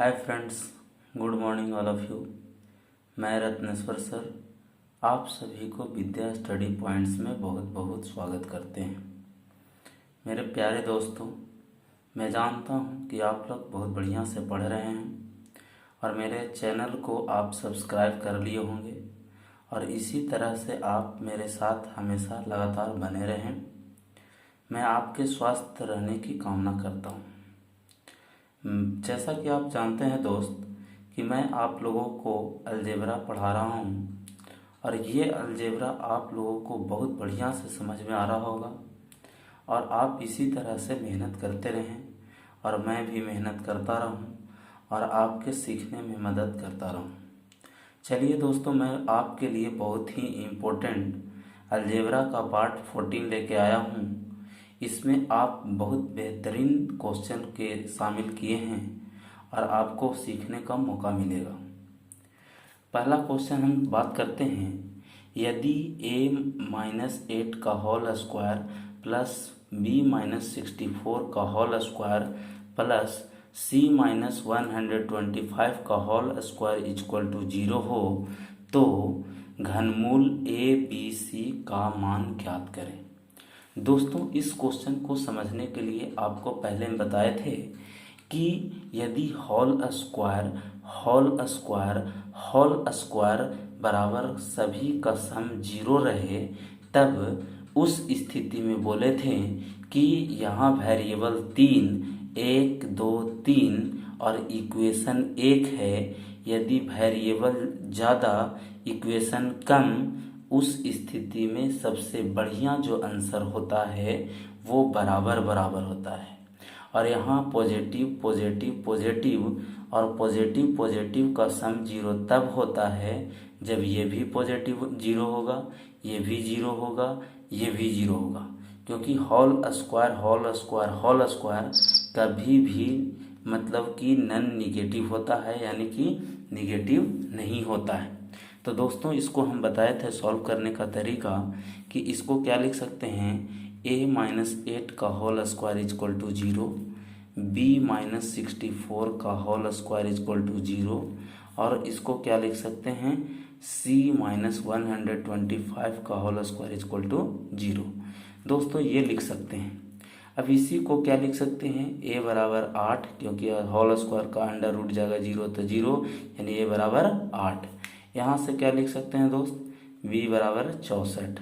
Hi friends, good morning all of you. मैं Ratneshwar sir आप सभी को विद्या स्टडी पॉइंट्स में बहुत बहुत स्वागत करते हैं। मेरे प्यारे दोस्तों, मैं जानता हूं कि आप लोग बहुत बढ़िया से पढ़ रहे हैं और मेरे चैनल को आप सब्सक्राइब कर लिए होंगे और इसी तरह से आप मेरे साथ हमेशा लगातार बने रहें। मैं आपके स्वस्थ रहने की कामना करता हूं। जैसा कि आप जानते हैं दोस्त कि मैं आप लोगों को अलजेब्रा पढ़ा रहा हूँ और ये अलजेब्रा आप लोगों को बहुत बढ़िया से समझ में आ रहा होगा और आप इसी तरह से मेहनत करते रहें और मैं भी मेहनत करता रहूँ और आपके सीखने में मदद करता रहूँ। चलिए दोस्तों, मैं आपके लिए बहुत ही इम्पोर्टेंट अलजेब्रा का पार्ट 14 लेके आया हूँ। इसमें आप बहुत बेहतरीन क्वेश्चन के शामिल किए हैं और आपको सीखने का मौका मिलेगा। पहला क्वेश्चन हम बात करते हैं। यदि a-8 का होल स्क्वायर प्लस b-64 का होल स्क्वायर प्लस c-125 का होल स्क्वायर इक्वल टू 0 हो तो घनमूल a b c का मान ज्ञात करें। दोस्तों, इस क्वेश्चन को समझने के लिए आपको पहले हम बताए थे कि यदि होल स्क्वायर बराबर सभी का सम 0 रहे तब उस स्थिति में बोले थे कि यहाँ वेरिएबल 3 1 2 3 और इक्वेशन 1 है। यदि वेरिएबल ज़्यादा इक्वेशन कम, उस स्थिति में सबसे बढ़िया जो आंसर होता है वो बराबर बराबर होता है। और यहाँ पॉजिटिव पॉजिटिव पॉजिटिव और पॉजिटिव पॉजिटिव का सम 0 तब होता है जब ये भी पॉजिटिव 0 होगा, ये भी 0 होगा, ये भी 0 होगा, क्योंकि होल स्क्वायर कभी भी मतलब कि नॉन निगेटिव होता है, यानी कि निगेटिव नहीं होता है। तो दोस्तों, इसको हम बताए थे सॉल्व करने का तरीका कि इसको क्या लिख सकते हैं, a-8 का whole square equal to 0, b-64 का होल स्क्वायर इक्वल टू 0 और इसको क्या लिख सकते हैं, c-125 का होल स्क्वायर इक्वल टू 0। दोस्तों, ये लिख सकते हैं। अब इसी को क्या लिख सकते हैं, a बराबर 8, क्योंकि होल स्क्वायर का अंडर रूट जाएगा 0 तो 0, यानी a बराबर 8। यहाँ से क्या लिख सकते हैं दोस्त, b बराबर 64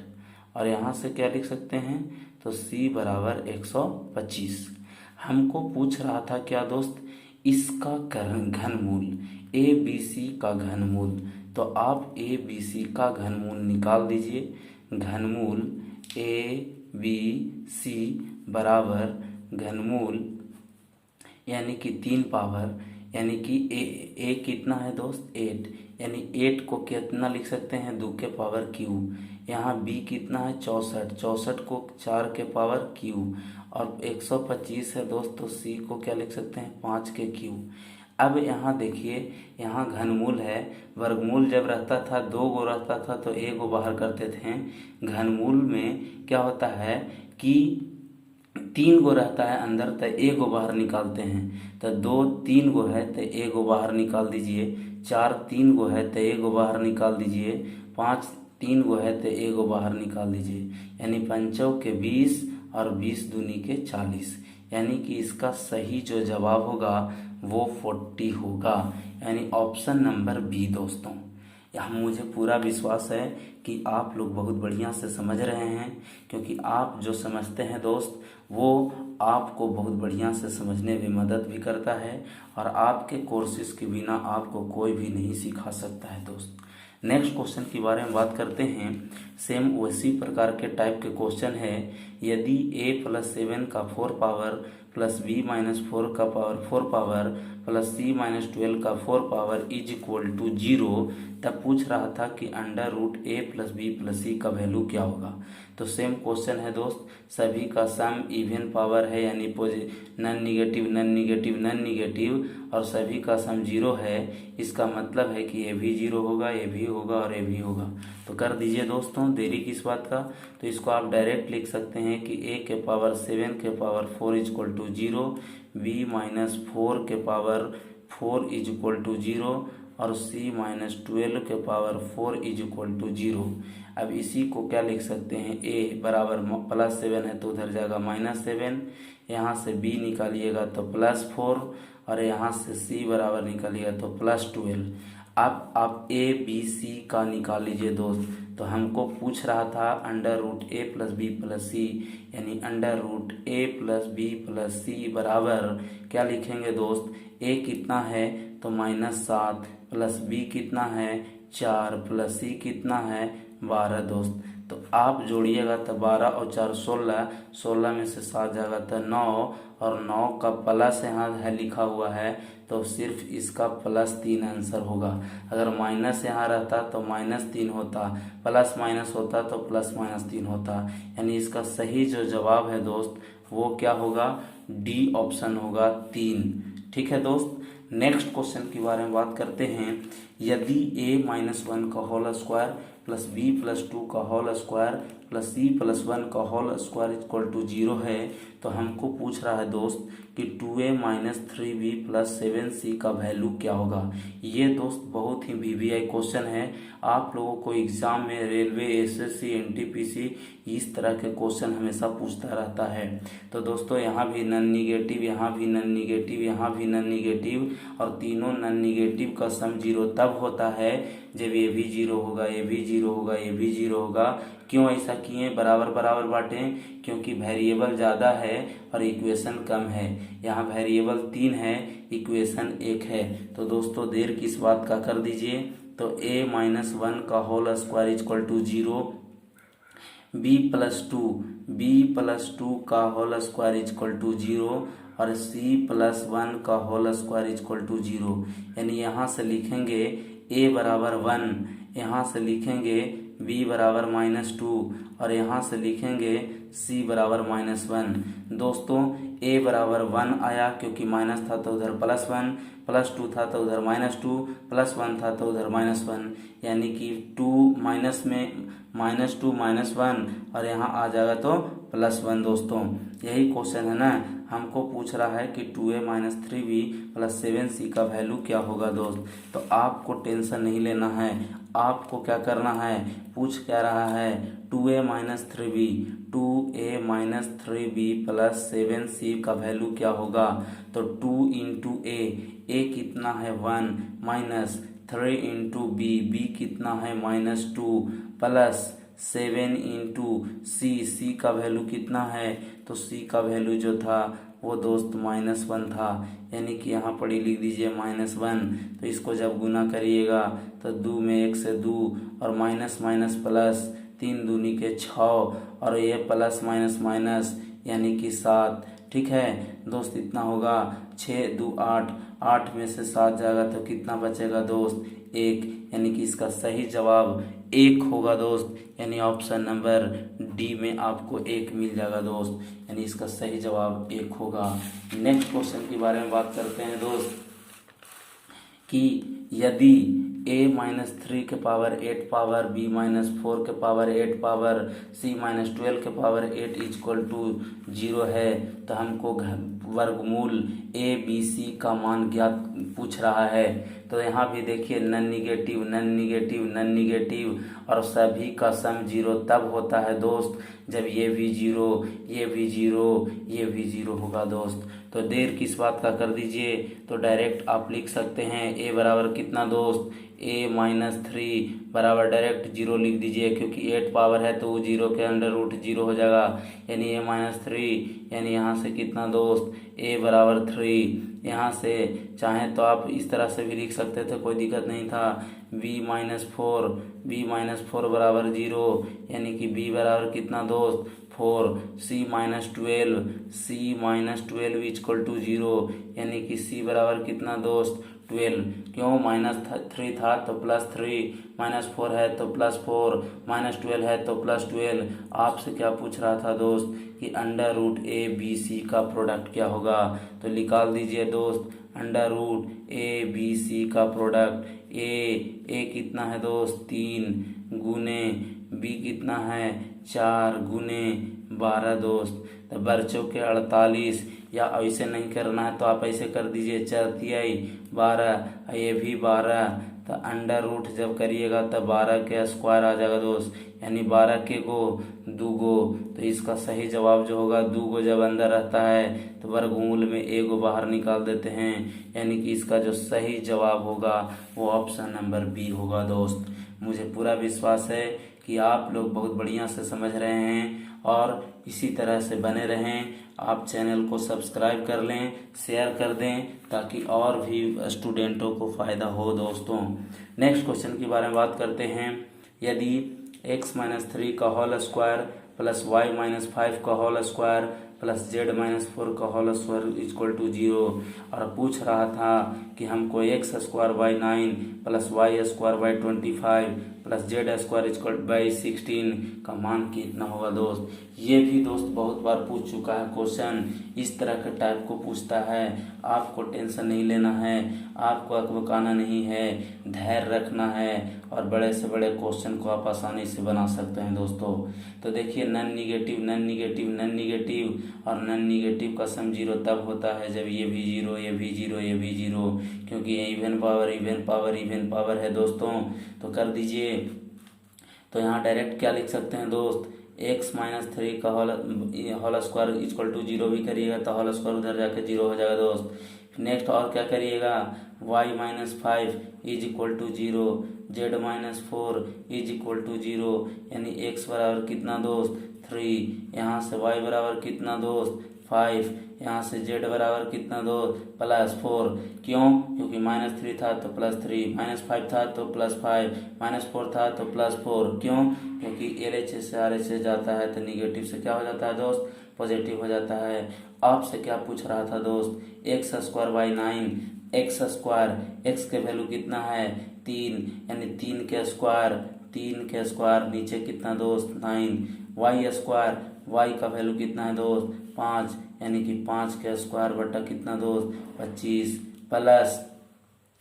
और यहाँ से क्या लिख सकते हैं, तो c बराबर 125। हमको पूछ रहा था क्या दोस्त, इसका घनमूल a b c का घनमूल। तो आप a b c का घनमूल निकाल दीजिए। घनमूल a b c बराबर घनमूल यानी कि 3 पावर, यानी कि a कितना है दोस्त, 8, यानी 8 को कितना लिख सकते हैं, 2 के पावर क्यूब। यहाँ b कितना है, 64 को 4 के पावर क्यूब और 125 है दोस्त, तो c को क्या लिख सकते हैं, 5 के क्यूब। अब यहाँ देखिए, यहाँ घनमूल है, वर्गमूल जब रहता था 2 गो रहता था तो 1 गो बाहर करते थे। घनमूल में क्या होता है कि 3 गो रहता है अंदर, तो 1 गो बाहर निकालते हैं। तो 2 3 गो है तो 1 गो बाहर निकाल दीजिए। 4 3 गो है तो 1 गो बाहर निकाल दीजिए। 5 3 गो है तो 1 गो बाहर निकाल दीजिए, यानी 5 के 20 और 20 दूनी के 40, यानी कि इसका सही जो जवाब होगा वो 40 होगा, यानी ऑप्शन नंबर बी। दोस्तों, यहाँ मुझे पूरा विश्वास है कि आप लोग बहुत बढ़िया से समझ रहे हैं, क्योंकि आप जो समझते हैं दोस्त वो आपको बहुत बढ़िया से समझने में मदद भी करता है और आपके कोर्सेज के बिना आपको कोई भी नहीं सिखा सकता है दोस्त। नेक्स्ट क्वेश्चन के बारे में बात करते हैं। सेम उसी प्रकार के टाइप के क्वेश्चन है। यदि a+7 का 4 पावर प्लस b-4 का पावर 4 पावर प्लस c-12 का 4 पावर इज इक्वल टू 0, तब पूछ रहा था कि under root a plus b plus c का वैल्यू क्या होगा। तो सेम क्वेश्चन है दोस्त, सभी का सम इवन पावर है, यानी नॉन निगेटिव और सभी का सम 0 है। इसका मतलब है कि ये भी 0 होगा, ये भी होगा और ये भी होगा। तो कर दीजिए दोस्तों, देरी किस बात का। तो इसको आप डायरेक्ट लिख सकते हैं कि a के पावर 7 के पावर 4 इक्वल टू 0, b-4 के पावर 4 इज इक्वल टू 0 और c माइनस 12 के पावर 4 इज इक्वल टू 0। अब इसी को क्या लिख सकते हैं, a बराबर +7 है तो उधर जाएगा -7, यहाँ से b निकालिएगा तो +4 और यहाँ से c बराबर निकालिएगा तो +12। अब आप a b c का निकाल लीजिए दोस्त। तो हमको पूछ रहा था √a + b + c, यानी √a + b + c बराबर क्या लिखेंगे दोस्त, a कितना है तो -7 प्लस b कितना है 4 प्लस c कितना है 12 दोस्त। तो आप जोड़िएगा तो 12 और 4 16, 16 में से 7 जाएगा तो 9 और 9 का प्लस यहाँ है लिखा हुआ है तो सिर्फ इसका +3 आंसर होगा। अगर माइनस यहाँ रहता तो -3 होता, प्लस माइनस होता तो +-3 होता, यानी इसका सही जो जवाब है दोस्त वो क्या होगा, डी ऑप्शन होगा 3। ठीक है दोस्त, नेक्स्ट क्वेश्चन के बारे में बात करते हैं। यदि a-1 का होल स्क्वायर प्लस b + 2 का होल स्क्वायर प्लस c + 1 का होल स्क्वायर इक्वल टू 0 है तो हमको पूछ रहा है दोस्त कि 2a - 3b + 7c का वैल्यू क्या होगा। ये दोस्त बहुत ही वीवीआई क्वेश्चन है। आप लोगों को एग्जाम में रेलवे, एसएससी, एनटीपीसी इस तरह के क्वेश्चन हमेशा पूछता रहता है। तो दोस्तों यहाँ भी नन निगेटिव, यहाँ भी नन निगेटिव, यहाँ भी नन निगेटिव और तीनों नन निगेटिव का सम 0 तब होता है जब ये भी 0 होगा, ये भी 0 होगा, ये भी 0 होगा। क्यों ऐसा किए, बराबर बराबर बांटें, क्योंकि वेरिएबल ज़्यादा है और इक्वेशन कम है। यहाँ वेरिएबल 3 है, इक्वेशन 1 है। तो दोस्तों देर किस बात का कर दीजिए। तो a-1 का whole square equal to 0, b + 2 का होल स्क्वायर इक्वल टू 0 और c + 1 का होल स्क्वायर इक्वल टू 0। यानी यहाँ से लिखेंगे a बराबर 1, यहाँ से लिखेंगे b बराबर -2 और यहाँ से लिखेंगे c बराबर -1। दोस्तों a बराबर 1 आया क्योंकि माइनस था तो उधर +1, +2 था तो उधर -2, +1 था तो उधर -1, यानी कि 2 माइनस में -2 -1 और यहाँ आ जाएगा तो +1। दोस्तों यही क्वेश्चन है ना, हमको पूछ रहा है कि 2a - 3b + 7c का वैल्यू क्या होगा दोस्त। तो आपको टेंशन नहीं लेना है, आपको क्या करना है, पूछ क्या रहा है 2a - 3b, 2a - 3b + 7c का वैल्यू क्या होगा। तो 2 × a कितना है 1 माइनस 3 × b कितना है -2 प्लस 7 × c का वैल्यू कितना है, तो c का वैल्यू जो था वो दोस्त -1 था, यानी कि यहाँ पर ही लिख दीजिए -1। तो इसको जब गुना करिएगा तो 2 में 1 से 2 और माइनस माइनस प्लस, 3 दूनी के 6 और ये प्लस माइनस माइनस यानी कि 7। ठीक है दोस्त, इतना होगा 6 2 8, 8 में से 7 जाएगा तो कितना बचेगा दोस्त 1, यानी कि इसका सही जवाब 1 होगा दोस्त, यानी ऑप्शन नंबर डी में आपको 1 मिल जाएगा दोस्त, यानी इसका सही जवाब 1 होगा। नेक्स्ट क्वेश्चन के बारे में बात करते हैं दोस्त कि यदि a-3 के पावर 8 पावर b-4 के पावर 8 पावर c-12 के पावर 8 इक्वल टू 0 है तो हमको वर्गमूल a b c का मान ज्ञात पूछ रहा है। तो यहाँ भी देखिए none negative none negative none negative और सभी का सम 0 तब होता है दोस्त जब ये भी 0, ये भी 0, ये भी 0 होगा दोस्त। तो देर किस बात का कर दीजिए, तो डायरेक्ट आप लिख सकते हैं a बराबर कितना दोस्त, a-3 बराबर डायरेक्ट 0 लिख दीजिए क्योंकि 8 पावर है तो वो 0 के √0 हो जाएगा, यानी a-3, यानी यहाँ से कितना दोस्त a बराबर 3। यहाँ से चाहें तो आप इस तरह से भी लिख सकते थे, कोई दिक्कत नहीं था। b-4 बराबर 0, यानी कि b बराबर कितना दोस्त 4, c-12 इक्वल टू 0, यानी कि c बराबर कितना दोस्त 12। क्यों, -3 था तो +3, -4 है तो +4, -12 है तो +12। आपसे क्या पूछ रहा था दोस्त कि √a-b-c का प्रोडक्ट क्या होगा, तो निकाल दीजिए दोस्त √a-b-c का प्रोडक्ट। a कितना है दोस्त 3 गुने b कितना है 4 गुने 12 दोस्त, तो बच्चों के 48, या ऐसे नहीं करना है तो आप ऐसे कर दीजिए, 4 तिहाई 12, ये भी 12, तो अंडर रूट जब करिएगा तब 12 के स्क्वायर आ जाएगा दोस्त, यानी 12 के गो 2 गो। तो इसका सही जवाब जो होगा 2 गो जब अंदर रहता है तो वर्गमूल में 1 गो बाहर निकाल देते हैं, यानी कि इसका जो सही जवाब होगा वो ऑप्शन नंबर बी होगा दोस्त। मुझे पूरा विश्वास है कि आप लोग बहुत बढ़िया से समझ रहे हैं और इसी तरह से बने रहें। आप चैनल को सब्सक्राइब कर लें, शेयर कर दें ताकि और भी स्टूडेंटों को फ़ायदा हो दोस्तों। नेक्स्ट क्वेश्चन के बारे में बात करते हैं। यदि x-3 का होल स्क्वायर प्लस y-5 का होल स्क्वायर प्लस z-4 का होल स्क्वायर इक्वल टू 0 और पूछ रहा था कि हमको x square by 9 plus y square by 25 plus z square equal by 16 का मान कितना होगा दोस्त। ये भी दोस्त बहुत बार पूछ चुका है क्वेश्चन, इस तरह के टाइप को पूछता है। आपको टेंशन नहीं लेना है, आपको अकबकाना नहीं है, धैर्य रखना है और बड़े से बड़े क्वेश्चन को आप आसानी से बना सकते हैं दोस्तों। तो देखिए none negative none negative none negative और नन निगेटिव का सम 0 तब होता है जब ये भी 0 ये भी 0 ये भी 0, क्योंकि ये even power even power even power है दोस्तों। तो कर दीजिए, तो यहाँ डायरेक्ट क्या लिख सकते हैं दोस्त, x-3 का होल स्क्वायर इक्वल टू 0 भी करिएगा तो होल स्क्वायर उधर जाके 0 हो जाएगा दोस्त। नेक्स्ट और क्या करिएगा, y-5 is equal to 0, z-4 is equal to 0, यानी x बराबर कितना दोस्त 3, यहाँ से y बराबर कितना दोस्त 5, यहाँ से z बराबर कितना दोस्त +4। क्यों, क्योंकि -3 था तो +3, -5 था तो +5, -4 था तो +4। क्यों, क्योंकि LHS से RHS जाता है तो निगेटिव से क्या हो जाता है दोस्त पॉजिटिव हो जाता है। आपसे क्या पूछ रहा था दोस्त, x square by 9, x square, x के वैल्यू कितना है 3, यानी 3 के स्क्वायर नीचे कितना दोस्त 9, y स्क्वायर, y का वैल्यू कितना है दोस्त 5, यानी कि 5 के स्क्वायर बटा कितना दोस्त 25, प्लस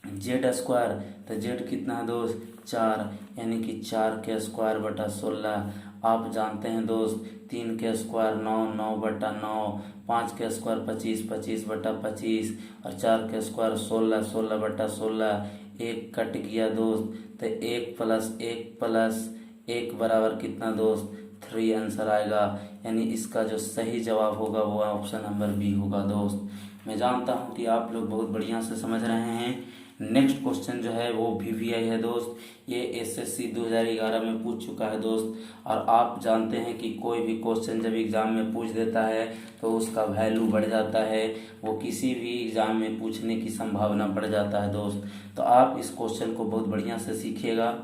z स्क्वायर, तो z कितना है दोस्त 4, यानी कि 4 के स्क्वायर बटा 16। आप जानते हैं दोस्त 3 के स्क्वायर 9, 9 बटा 9, 5 के स्क्वायर 25, 25 बटा 25 और 4 के स्क्वायर 16, 16 बटा 16। एक कट गया दोस्त, तो 1 प्लस 1 बराबर कितना दोस्त 3 आंसर आएगा, यानी इसका जो सही जवाब होगा वो ऑप्शन नंबर बी होगा दोस्त। मैं जानता हूँ कि आप लोग बहुत बढ़िया से समझ रहे हैं। नेक्स्ट क्वेश्चन जो है वो VVI है दोस्त, ये SSC 2011 में पूछ चुका है दोस्त। और आप जानते हैं कि कोई भी क्वेश्चन जब एग्ज़ाम में पूछ देता है तो उसका वैल्यू बढ़ जाता है, वो किसी भी एग्ज़ाम में पूछने की संभावना बढ़ जाता है दोस्त। तो आप इस क्वेश्चन को बहुत बढ़िया से सीखिएगा।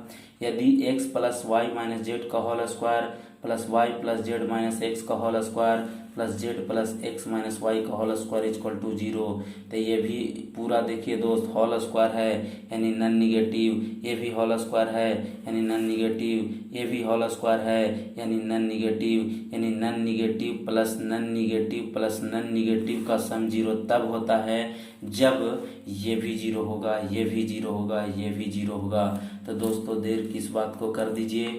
यदि x plus y minus z का whole square plus y plus z minus x का whole square plus z plus x minus y का होल स्क्वायर इक्वल टू 0, तो ये भी पूरा देखिए दोस्त होल स्क्वायर है यानी नन निगेटिव, ये भी होल स्क्वायर है यानी नन निगेटिव, ये भी होल स्क्वायर है यानी नन निगेटिव, यानी none negative plus none negative plus none negative का सम 0 तब होता है जब ये भी 0 होगा, ये भी 0 होगा, ये भी 0 होगा। तो दोस्तों देर किस बात को कर दीजिए,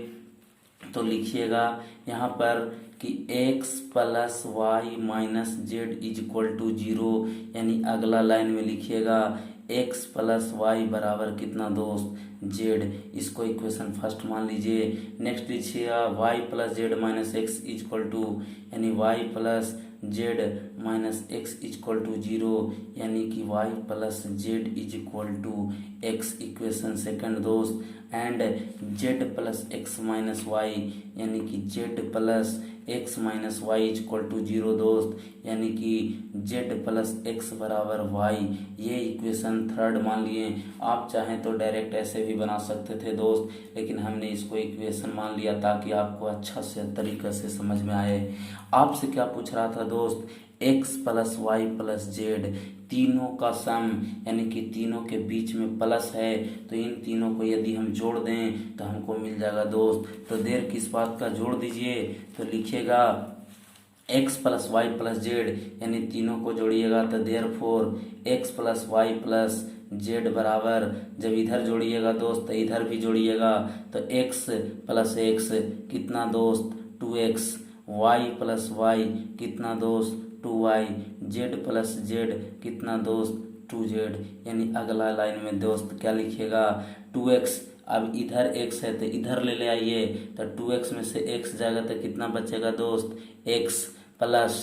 तो लिखिएगा यहाँ पर कि x plus y minus z is equal to 0, यानी अगला लाइन में लिखिएगा x प्लस वाई बराबर कितना दोस्त z, इसको इक्वेशन फर्स्ट मान लीजिए। नेक्स्ट लिखिएगा y plus z minus x is equal to, यानी y plus z minus x is equal to 0, यानी कि y plus z is equal to x, equation second दोस्त। And z plus x minus y, यानी कि z plus x minus y is equal to 0 दोस्त, यानी कि z plus x बराबर y, ये इक्वेशन थर्ड मान लिए। आप चाहें तो डायरेक्ट ऐसे भी बना सकते थे दोस्त, लेकिन हमने इसको इक्वेशन मान लिया ताकि आपको अच्छा से तरीके से समझ में आए। आपसे क्या पूछ रहा था दोस्त, x plus y plus z, तीनों का सम यानी कि तीनों के बीच में प्लस है, तो इन तीनों को यदि हम जोड़ दें तो हमको मिल जाएगा दोस्त। तो देर किस बात का, जोड़ दीजिए। तो लिखिएगा x plus y plus z, यानी तीनों को जोड़िएगा तो therefore x plus y plus z बराबर, जब इधर जोड़िएगा दोस्त तो इधर भी जोड़िएगा, तो x प्लस एक्स कितना दोस्त 2x, y प्लस वाई कितना दोस्त 2y जेड प्लस जेड कितना दोस्त 2z, यानी अगला लाइन में दोस्त क्या लिखिएगा 2x। अब इधर x है तो इधर ले आइए, तो 2x में से x जाएगा तो कितना बचेगा दोस्त x प्लस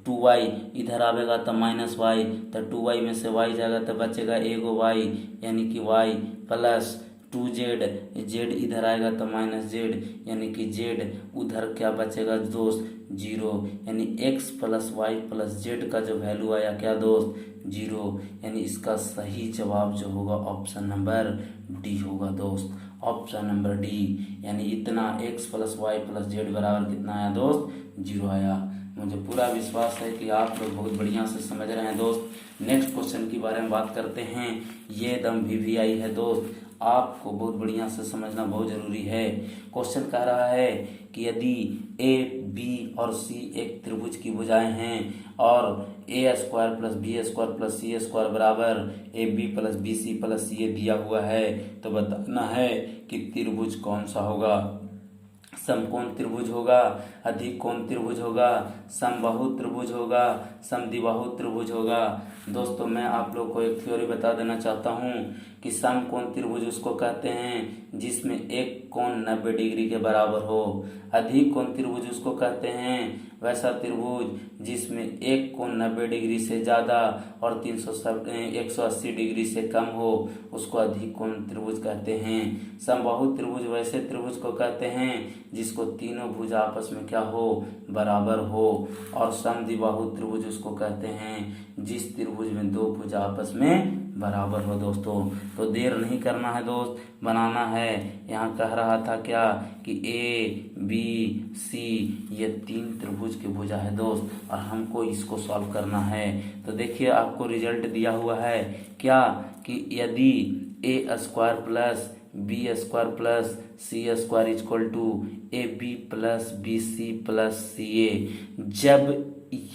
2y, इधर आवेगा तो माइनस y, तो 2y में से y जाएगा तो बचेगा एगो y, यानी कि y प्लस 2z, z इधर आएगा तो माइनस z, यानी कि z उधर क्या बचेगा दोस्त 0, यानी x plus y plus z का जो वैल्यू आया क्या दोस्त 0, यानी इसका सही जवाब जो होगा ऑप्शन नंबर डी होगा दोस्त, ऑप्शन नंबर डी। यानी इतना x plus y plus z बराबर कितना आया दोस्त 0 आया। मुझे पूरा विश्वास है कि आप लोग बहुत बढ़िया से समझ रहे हैं दोस्त। नेक्स्ट क्वेश्चन की बारे में बात करते हैं। ये एकदम वीवीआई है दोस्त, आपको बहुत बढ़िया से समझना बहुत ज़रूरी है। क्वेश्चन कह रहा है कि यदि ए बी और सी एक त्रिभुज की भुजाएं हैं और a square plus b square plus c square बराबर a b plus b c plus c a दिया हुआ है, तो बताना है कि त्रिभुज कौन सा होगा। समकोण त्रिभुज होगा, अधिक कोण त्रिभुज होगा, समबाहु त्रिभुज होगा, समद्विबाहु त्रिभुज होगा। दोस्तों मैं आप लोग को एक थ्योरी बता देना चाहता हूँ कि समकोण त्रिभुज उसको कहते हैं जिसमें एक कोण 90 डिग्री के बराबर हो। अधिक कोण त्रिभुज उसको कहते हैं वैसा त्रिभुज जिसमें एक कोण 90 डिग्री से ज़्यादा और 180 डिग्री से कम हो, उसको अधिक कोण त्रिभुज कहते हैं। समबाहु त्रिभुज वैसे त्रिभुज को कहते हैं जिसको तीनों भुजा आपस में क्या हो बराबर हो। और समद्विबाहु त्रिभुज उसको कहते हैं जिस त्रिभुज में दो भुजा आपस में बराबर हो दोस्तों। तो देर नहीं करना है दोस्त, बनाना है। यहाँ कह रहा था क्या कि ए बी सी ये तीन त्रिभुज की भुजा है दोस्त, और हमको इसको सॉल्व करना है। तो देखिए आपको रिजल्ट दिया हुआ है क्या कि यदि a square plus b square plus c square equal to a b plus b c plus c a, जब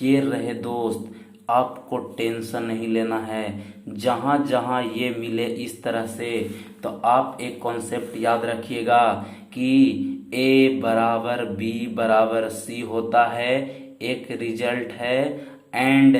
ये रहे दोस्त आपको टेंशन नहीं लेना है। जहाँ जहाँ ये मिले इस तरह से, तो आप एक कॉन्सेप्ट याद रखिएगा कि ए बराबर बी बराबर सी होता है, एक रिजल्ट है and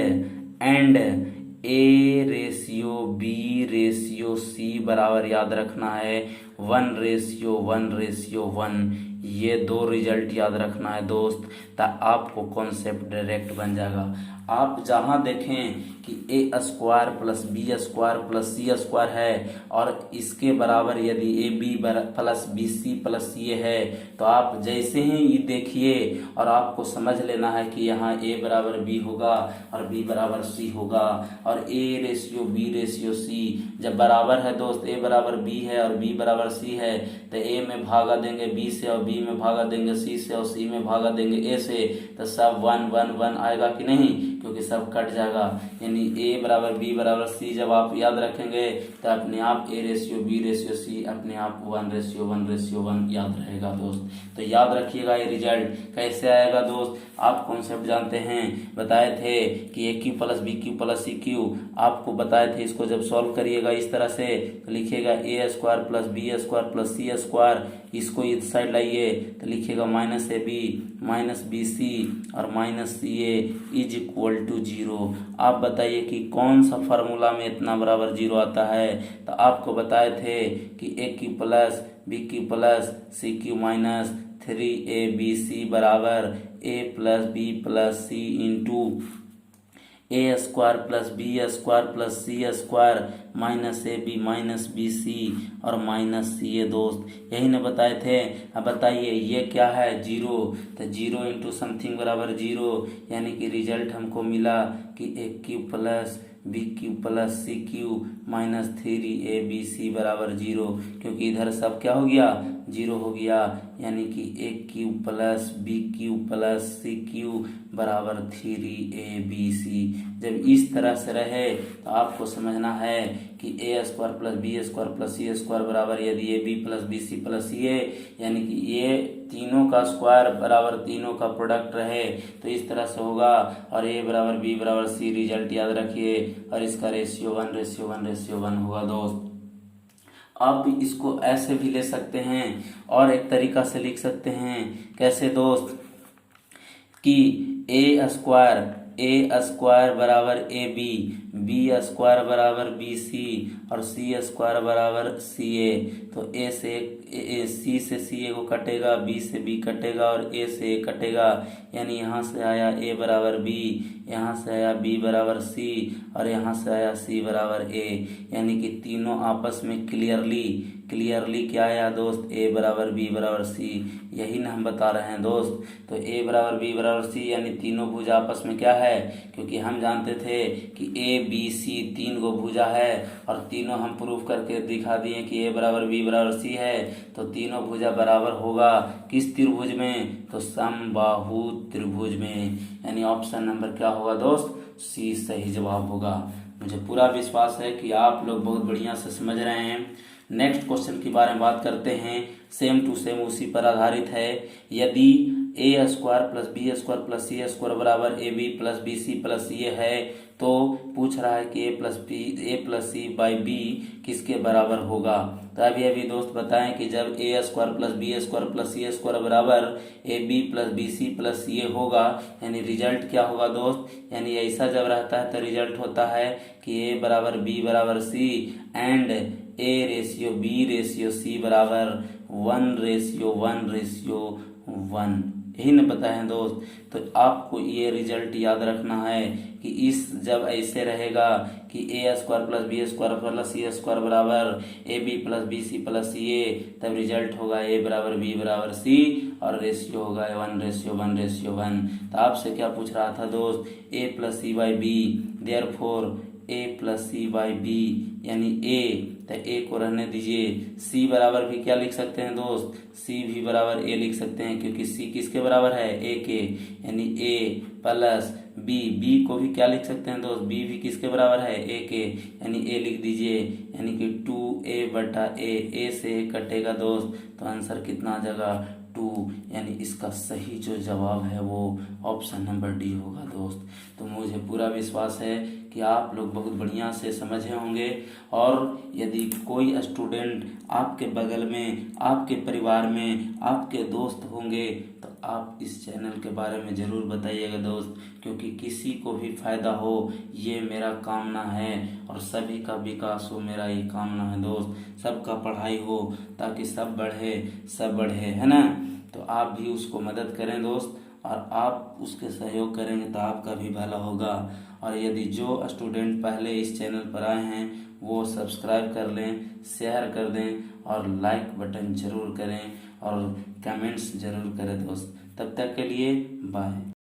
a ratio B ratio c बराबर याद रखना है 1:1:1। ये दो रिजल्ट याद रखना है दोस्त, तो आपको कॉन्सेप्ट डायरेक्ट बन जाएगा। आप जहाँ देखें कि a square plus b square plus c square है और इसके बराबर यदि a b plus b c plus c है, तो आप जैसे ही ये देखिए और आपको समझ लेना है कि यहाँ ए बराबर बी होगा और बी बराबर सी होगा। और A ratio B ratio C जब बराबर है दोस्त, ए बराबर बी है और बी बराबर सी है, तो ए में भागा देंगे बी से और बी में भागा देंगे सी से और सी में भागा देंगे ए से, तो सब 1:1:1 आएगा कि नहीं, क्योंकि सब कट जाएगा। यानी ए बराबर बी बराबर सी जब आप याद रखेंगे तो अपने आप a ratio B ratio c अपने आप 1:1:1 याद रहेगा दोस्त। तो याद रखिएगा ये रिजल्ट कैसे आएगा दोस्त। आप कॉन्सेप्ट जानते हैं, बताए थे कि a cube plus b cube plus c cube, आपको बताए थे। इसको जब सॉल्व करिएगा इस तरह से तो लिखिएगा a square plus b square plus c square, इसको इस साइड लाइए तो लिखिएगा minus a b minus b c और minus c a is equal to 0। आप बताइए कि कौन सा फार्मूला में इतना बराबर 0 आता है। तो आपको बताए थे कि a cube plus b cube plus c cube minus 3abc बराबर a plus b plus c into a square plus b square plus c square minus a b minus b c और माइनस सी ए दोस्त, यही ना बताए थे। अब बताइए ये क्या है 0, तो 0 इंटू समथिंग बराबर 0, यानी कि रिजल्ट हमको मिला कि a cube plus b cube plus c cube minus 3abc बराबर 0, क्योंकि इधर सब क्या हो गया 0 हो गया। यानी कि a cube plus b cube plus c cube बराबर 3abc। जब इस तरह से रहे तो आपको समझना है कि a square plus b square plus c square बराबर यदि a b plus b c plus c a, यानी कि ये तीनों का स्क्वायर बराबर तीनों का प्रोडक्ट रहे तो इस तरह से होगा। और ए बराबर बी बराबर सी रिजल्ट याद रखिए, और इसका रेशियो 1:1:1 होगा दोस्त। आप इसको ऐसे भी ले सकते हैं और एक तरीका से लिख सकते हैं। कैसे दोस्त कि ए स्क्वायर ए स्क्वायर बराबर ए बी, बी स्क्वायर बराबर बी सी और सी स्क्वायर बराबर सी ए। तो ए से सी से सी ए को कटेगा, बी से बी कटेगा और ए से ए कटेगा, यानी यहाँ से आया ए बराबर बी, यहाँ से आया बी बराबर सी और यहाँ से आया सी बराबर ए, यानी कि तीनों आपस में क्लियरली क्या आया दोस्त, ए बराबर बी बराबर सी। यही ना हम बता रहे हैं दोस्त। तो ए बराबर बी बराबर सी यानी तीनों भुजा आपस में क्या है, क्योंकि हम जानते थे कि ए बी सी तीन गो भुजा है और तीनों हम प्रूफ करके दिखा दिए कि ए बराबर बी बराबर सी है। तो तीनों भुजा बराबर होगा किस त्रिभुज में, तो समबाहु त्रिभुज में, यानी ऑप्शन नंबर क्या होगा दोस्त, सी सही जवाब होगा। मुझे पूरा विश्वास है कि आप लोग बहुत बढ़िया से समझ रहे हैं। नेक्स्ट क्वेश्चन के बारे में बात करते हैं, सेम टू सेम उसी पर आधारित है। यदि a square plus b square plus c square बराबर a b plus b c plus ये है, तो पूछ रहा है कि a plus c by b किसके बराबर होगा। तो अभी दोस्त बताएं कि जब a square plus b square plus c square बराबर a b plus b c plus ये होगा, यानी रिजल्ट क्या होगा दोस्त, यानी ऐसा जब रहता है तो रिजल्ट होता है कि ए बराबर बी बराबर c and a ratio B ratio c बराबर 1:1:1। यही न पता है दोस्त। तो आपको ये रिजल्ट याद रखना है कि इस जब ऐसे रहेगा कि a square plus b square plus c square बराबर a b plus b c plus a, तब रिजल्ट होगा ए बराबर बी बराबर सी और रेशियो होगा 1:1:1। तो आपसे क्या पूछ रहा था दोस्त, a plus c by b, therefore a plus c by b यानी ए, तो ए को रहने दीजिए। सी बराबर भी क्या लिख सकते हैं दोस्त, सी भी बराबर ए लिख सकते हैं, क्योंकि सी किसके बराबर है, ए के, यानी ए प्लस बी, बी को भी क्या लिख सकते हैं दोस्त, बी भी किसके बराबर है, ए के, यानी ए लिख दीजिए, यानी कि 2a/a से ए कटेगा दोस्त, तो आंसर कितना आ जाएगा 2, यानी इसका सही जो जवाब है वो ऑप्शन नंबर डी होगा दोस्त। तो मुझे पूरा विश्वास है कि आप लोग बहुत बढ़िया से समझे होंगे। और यदि कोई स्टूडेंट आपके बगल में, आपके परिवार में, आपके दोस्त होंगे तो आप इस चैनल के बारे में ज़रूर बताइएगा दोस्त, क्योंकि किसी को भी फायदा हो ये मेरा कामना है और सभी का विकास हो मेरा ये कामना है दोस्त, सबका पढ़ाई हो ताकि सब बढ़े, है ना। तो आप भी उसको मदद करें दोस्त, और आप उसके सहयोग करेंगे तो आपका भी भला होगा। और यदि जो स्टूडेंट पहले इस चैनल पर आए हैं वो सब्सक्राइब कर लें, शेयर कर दें और लाइक बटन जरूर करें और कमेंट्स जरूर करें दोस्त। तब तक के लिए बाय।